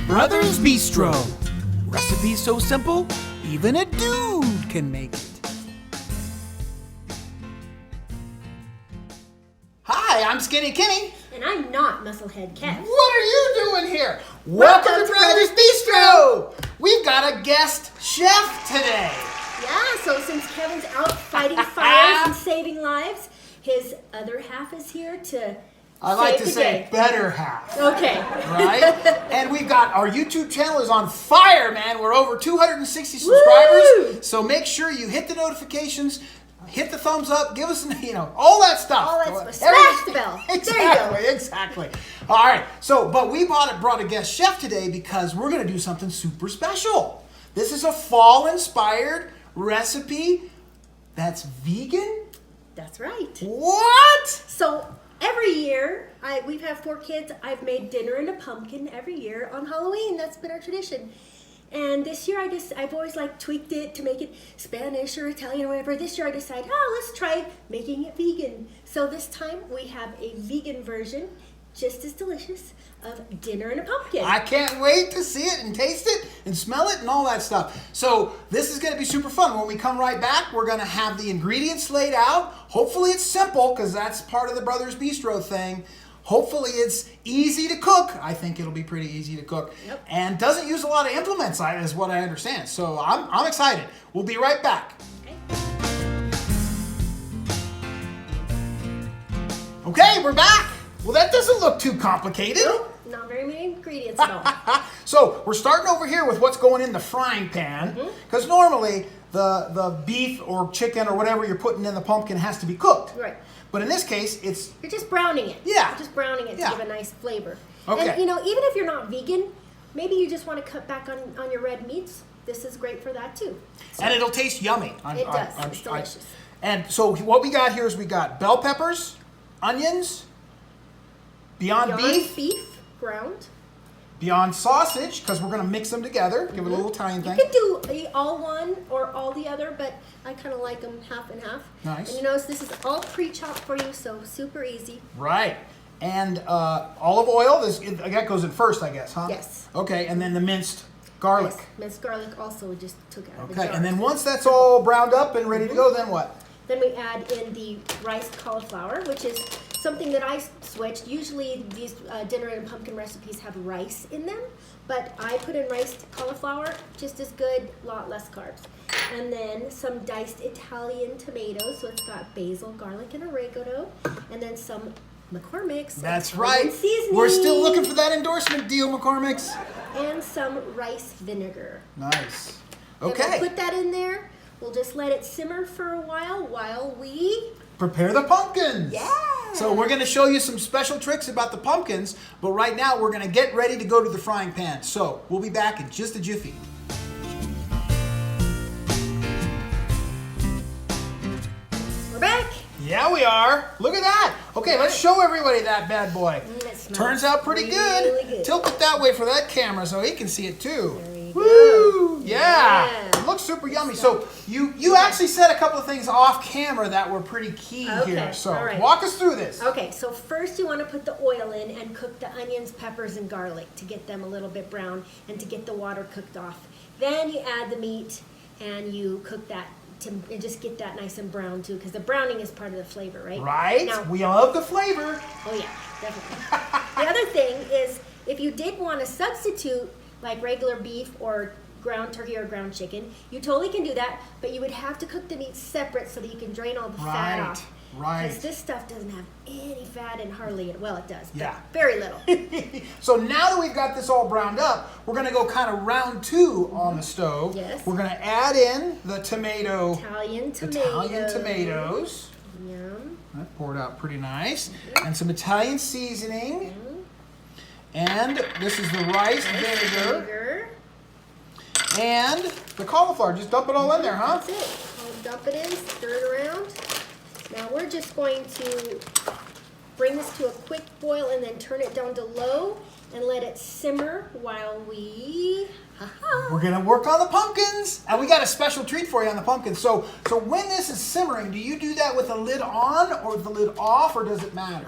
Brothers Bistro. Recipes so simple, even a dude can make it. Hi, I'm Skinny Kenny. And I'm not Musclehead Kev. What are you doing here? Welcome to Brothers Bistro. We've got a guest chef today. Yeah, so since Kevin's out fighting fires and saving lives, his other half is here to I like to save the say day. better half. Okay. Right? And we've got our YouTube channel is on fire, man. We're over 260 subscribers. Woo! So make sure you hit the notifications, hit the thumbs up, give us, all that stuff. All that stuff. Smash the bell. Exactly, There you go. exactly. All right. So, but we brought a guest chef today because we're going to do something super special. This is a fall-inspired recipe that's vegan. That's right. What? So every year, we've had 4 kids. I've made dinner and a pumpkin every year on Halloween. That's been our tradition. And this year I've always tweaked it to make it Spanish or Italian or whatever. This year I decided, let's try making it vegan. So this time we have a vegan version, just as delicious, of dinner and a pumpkin. I can't wait to see it and taste it and smell it and all that stuff. So this is going to be super fun. When we come right back, we're going to have the ingredients laid out. Hopefully it's simple because that's part of the Brothers Bistro thing. Hopefully it's easy to cook. I think it'll be pretty easy to cook. Yep. And doesn't use a lot of implements, is what I understand. So I'm excited. We'll be right back. Okay, we're back. Well, that doesn't look too complicated. Nope, not very many ingredients at all. So we're starting over here with what's going in the frying pan, because normally the beef or chicken or whatever you're putting in the pumpkin has to be cooked. Right. But in this case, You're just browning it. Yeah. You're just browning it to Yeah. give a nice flavor. Okay. And even if you're not vegan, maybe you just want to cut back on your red meats. This is great for that too. So and it'll taste yummy. it does. It's delicious. And so what we got here is we got bell peppers, onions, Beyond beef, ground. Beyond sausage, because we're going to mix them together, give it a little Italian thing. You can do all one or all the other, but I kind of like them half and half. Nice. And you notice this is all pre-chopped for you, so super easy. Right. And olive oil, that goes in first, I guess, huh? Yes. Okay, and then the minced garlic. Yes, minced garlic also just took out of the Okay, jar. and then once that's all browned up and ready to go, then what? Then we add in the riced cauliflower, which is something that I switched. Usually these dinner and pumpkin recipes have rice in them, but I put in riced cauliflower, just as good, a lot less carbs. And then some diced Italian tomatoes, so it's got basil, garlic, and oregano, and then some McCormick's. That's Italian right. Seasoning. We're still looking for that endorsement deal, McCormick's. And some rice vinegar. Nice. Then Okay. we'll put that in there. We'll just let it simmer for a while we... Prepare the pumpkins. Yeah. So we're going to show you some special tricks about the pumpkins, but right now we're going to get ready to go to the frying pan. So we'll be back in just a jiffy. We're back. Yeah, we are. Look at that. Okay, let's show everybody that bad boy. It smells Turns out pretty really good. good. Tilt it that way for that camera so he can see it too. There you Woo! go. Yeah. Yeah. It looks super yummy. So you actually said a couple of things off camera that were pretty key Okay, here. So all right. walk us through this. Okay, so first you want to put the oil in and cook the onions, peppers, and garlic to get them a little bit brown and to get the water cooked off. Then you add the meat and you cook that and just get that nice and brown too, because the browning is part of the flavor, right? Right? Now, We love the flavor. oh yeah, definitely. The other thing is, if you did want to substitute like regular beef or ground turkey or ground chicken, you totally can do that, but you would have to cook the meat separate so that you can drain all the fat Right, off. right. Because this stuff doesn't have any fat and hardly, well, it does, but Yeah. very little. So now that we've got this all browned up, we're going to go kind of round 2 on the stove. Yes. We're going to add in the Italian tomatoes. Yum. That poured out pretty nice. And some Italian seasoning. And this is the rice vinegar. And the cauliflower. Just dump it all in there, huh? That's it. I'll dump it in, stir it around. Now we're just going to bring this to a quick boil and then turn it down to low and let it simmer while we... We're going to work on the pumpkins. And we got a special treat for you on the pumpkins. So when this is simmering, do you do that with the lid on or the lid off, or does it matter?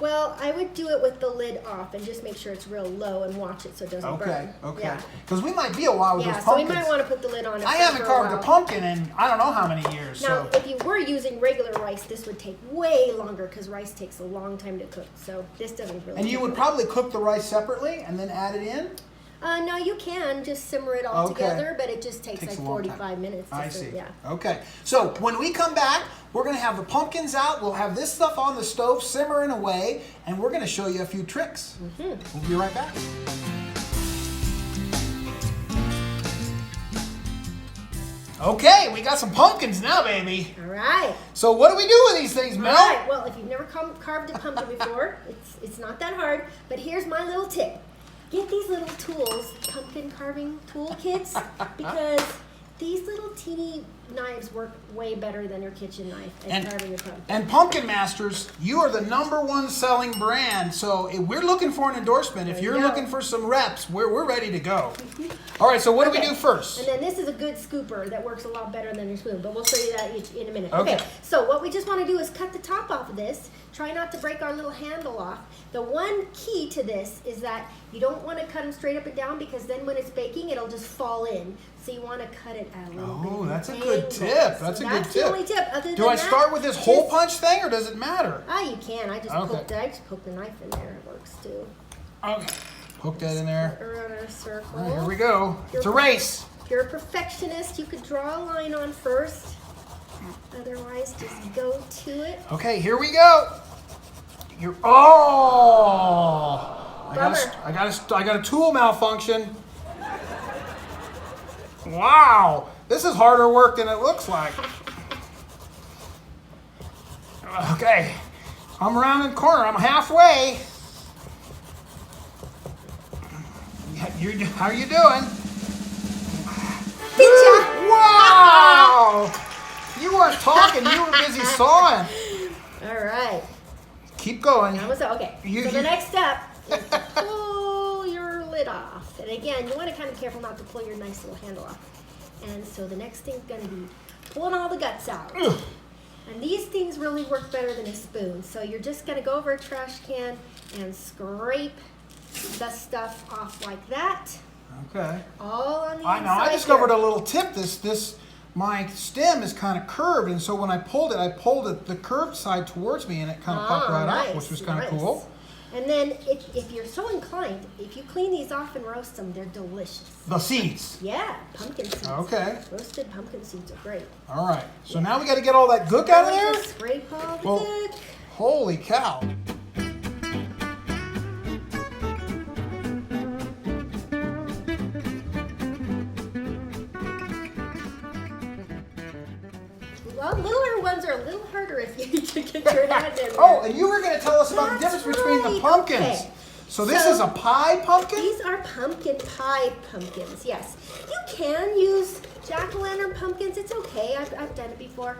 Well, I would do it with the lid off and just make sure it's real low and watch it so it doesn't burn. Okay. Yeah. Because we might be a while with Yeah, those so we pumpkins. might want to put the lid on. I haven't carved a pumpkin in I don't know how many years. Now, So if you were using regular rice, this would take way longer because rice takes a long time to cook. So this doesn't really. and you would probably cook the rice separately and then add it in? No, you can just simmer it all Okay. together, but it just takes Takes like a long time. 45 minutes. I see. Yeah. Okay. So when we come back, we're going to have the pumpkins out. We'll have this stuff on the stove simmering away, and we're going to show you a few tricks. We'll be right back. Okay, we got some pumpkins now, baby. All right. So what do we do with these things, Mel? All right. Well, if you've never carved a pumpkin before, it's not that hard. But here's my little tip: get these little tools, pumpkin carving tool kits, because these little teeny knives work way better than your kitchen knife at carving your pumpkin. And Pumpkin Masters, you are the #1 selling brand. So if we're looking for an endorsement. If you're looking for some reps, we're ready to go. All right, so what do we do first? And then this is a good scooper that works a lot better than your spoon, but we'll show you that in a minute. Okay. So what we just want to do is cut the top off of this. Try not to break our little handle off. The one key to this is that you don't want to cut them straight up and down because then when it's baking, it'll just fall in. So you want to cut it at a little bit. Oh, that's a angle. good tip. That's a good That's the tip. only tip. Other Do than I start with this hole punch thing, or does it matter? You can. I just poked the knife in there. It works too. Okay. Poke that in there. Around our circle. All right, here we go. It's a race. If you're a perfectionist, you could draw a line on first. Otherwise, just go to it. Okay, here we go. I got a tool malfunction. Wow, this is harder work than it looks like. Okay, I'm around the corner. I'm halfway. How are you doing? Wow! You weren't talking. You were busy sawing. All right. Keep going. Okay. So the next step is to pull your lid off. And again, you want to kind of be careful not to pull your nice little handle off. And so the next thing's going to be pulling all the guts out. Ugh. And these things really work better than a spoon. So you're just going to go over a trash can and scrape the stuff off like that. Okay. All on the I inside. know. I discovered a little tip. My stem is kind of curved, and so when I pulled it the curved side towards me, and it kind of popped right out, which was kind of cool. And then if you're so inclined, if you clean these off and roast them, they're delicious. The seeds. Yeah, pumpkin seeds. Okay. Roasted pumpkin seeds are great. All right. So now we got to get all that gook out of there? Just scrape all the gook. Holy cow. Well, littler ones are a little harder if you can get your hand in there. Oh, and you were going to tell us about the That's difference between the right. pumpkins. Okay. So this is a pie pumpkin? These are pumpkin pie pumpkins, yes. You can use jack-o'-lantern pumpkins. It's okay. I've done it before.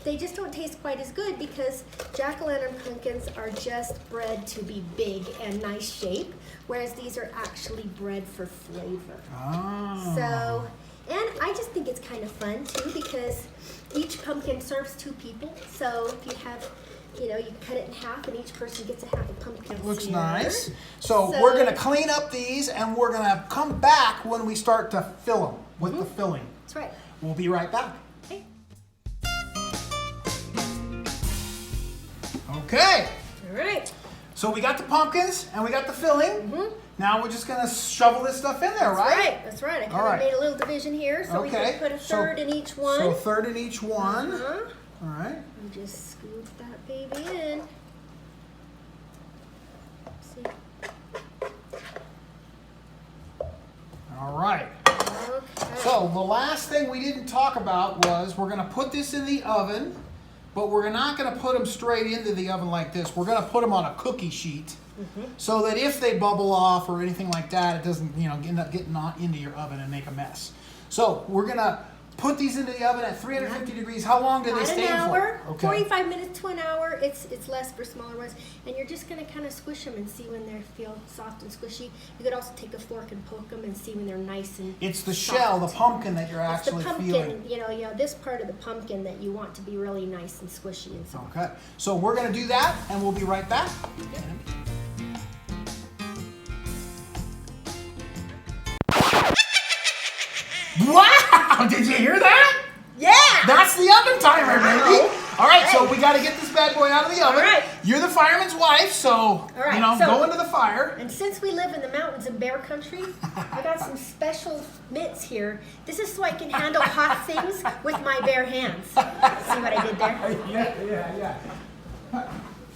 They just don't taste quite as good because jack-o'-lantern pumpkins are just bred to be big and nice shape, whereas these are actually bred for flavor. Oh. So, and I just think it's kind of fun too because each pumpkin serves 2 people. So if you have, you cut it in half and each person gets a half a pumpkin. It looks seed. nice. So we're going to clean up these and we're going to come back when we start to fill them with the filling. That's right. We'll be right back. Okay. All right. So we got the pumpkins and we got the filling. Now we're just going to shovel this stuff in there, right? That's right. I kind of made a little division here so we can put a third in each one. So a third in each one. Uh-huh. All right. And just scoop that baby in. See? All right. Okay. So the last thing we didn't talk about was we're going to put this in the oven, but we're not going to put them straight into the oven like this. We're going to put them on a cookie sheet so that if they bubble off or anything like that, it doesn't, end up getting into your oven and make a mess. So we're going to put these into the oven at 350 degrees. How long do they About stay an hour, for? 45 minutes to an hour. It's less for smaller ones. And you're just going to kind of squish them and see when they feel soft and squishy. You could also take a fork and poke them and see when they're nice and It's the soft. shell, the pumpkin that you're It's actually the pumpkin, feeling. this part of the pumpkin that you want to be really nice and squishy and soft. Okay, so we're gonna do that, and we'll be right back. Wow! Did you hear that? Yeah! That's the oven timer, baby. Wow. All right, so we got to get this bad boy out of the oven. All right. You're the fireman's wife, so right, go so- into the fire. And since we live in the mountains in bear country, I got some special mitts here. This is so I can handle hot things with my bare hands. See what I did there? Yeah.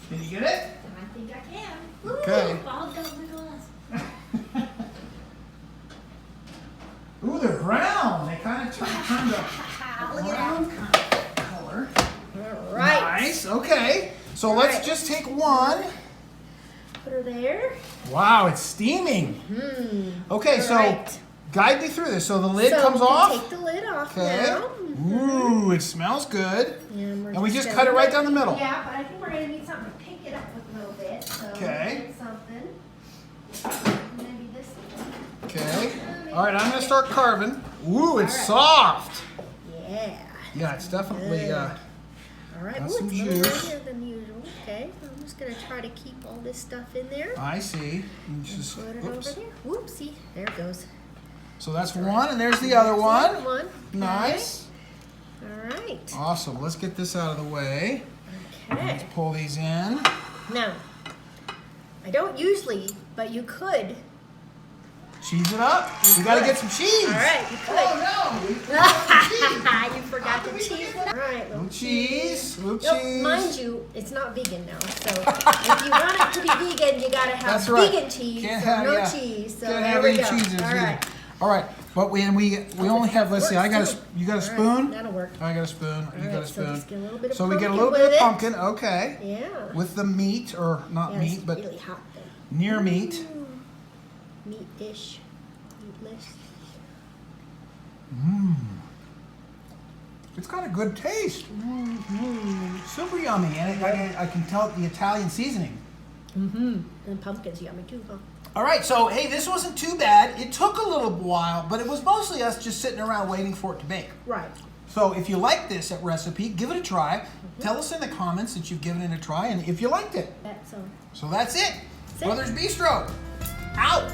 Can you get it? I think I can. Okay. All those little ones. Ooh, they're brown. They kind of turn to Look at brown that. kind of color. All right. Nice. Okay. So let's right. just take one. Put her there. Wow, it's steaming. Okay, so right. guide me through this. So the lid So comes we can off. Take the lid off Okay. now. Ooh, it smells good. And we just cut it right down the middle. Yeah, but I think we're going to need something to pick it up with a little bit. So Okay. get something. Maybe this one. Okay. All right, I'm gonna start carving. Ooh, it's right. soft. Yeah. Yeah, it's definitely. All right. got Ooh, some it's a little juice. heavier than usual. Okay. So I'm just going to try to keep all this stuff in there. I see. You just, Put it oops. over there. Whoopsie. There it goes. So that's one, and there's the other one. One. Nice. All right. Awesome. Let's get this out of the way. Let's Okay. pull these in. Now, I don't usually, but you could. Cheese it up. We gotta get some cheese. All right, you could. Oh no! You forgot the cheese. All right, No little cheese. No Nope, cheese. mind you, it's not vegan now. So if you want it to be vegan, you gotta have That's right. vegan cheese. Can't so have, no yeah. cheese. So Can't there have we any go. cheeses All either. right. All right, but we only have. Let's see. I got Works, a. too. You got a All right, spoon. that'll work. I got a spoon. You got a right, so spoon. just get a little bit of So we get a pumpkin little bit with of it. pumpkin. Okay. Yeah. With the meat, or not Yeah, meat, it's but really hot though. near meat. Meat-ish. Meatless. It's got a good taste. Super yummy, and I can tell the Italian seasoning. And pumpkin's yummy too, huh? All right, so hey, this wasn't too bad. It took a little while, but it was mostly us just sitting around waiting for it to bake. Right. So if you like this recipe, give it a try. Tell us in the comments that you've given it a try and if you liked it. That's So that's it. That's it. Brothers Bistro. Out.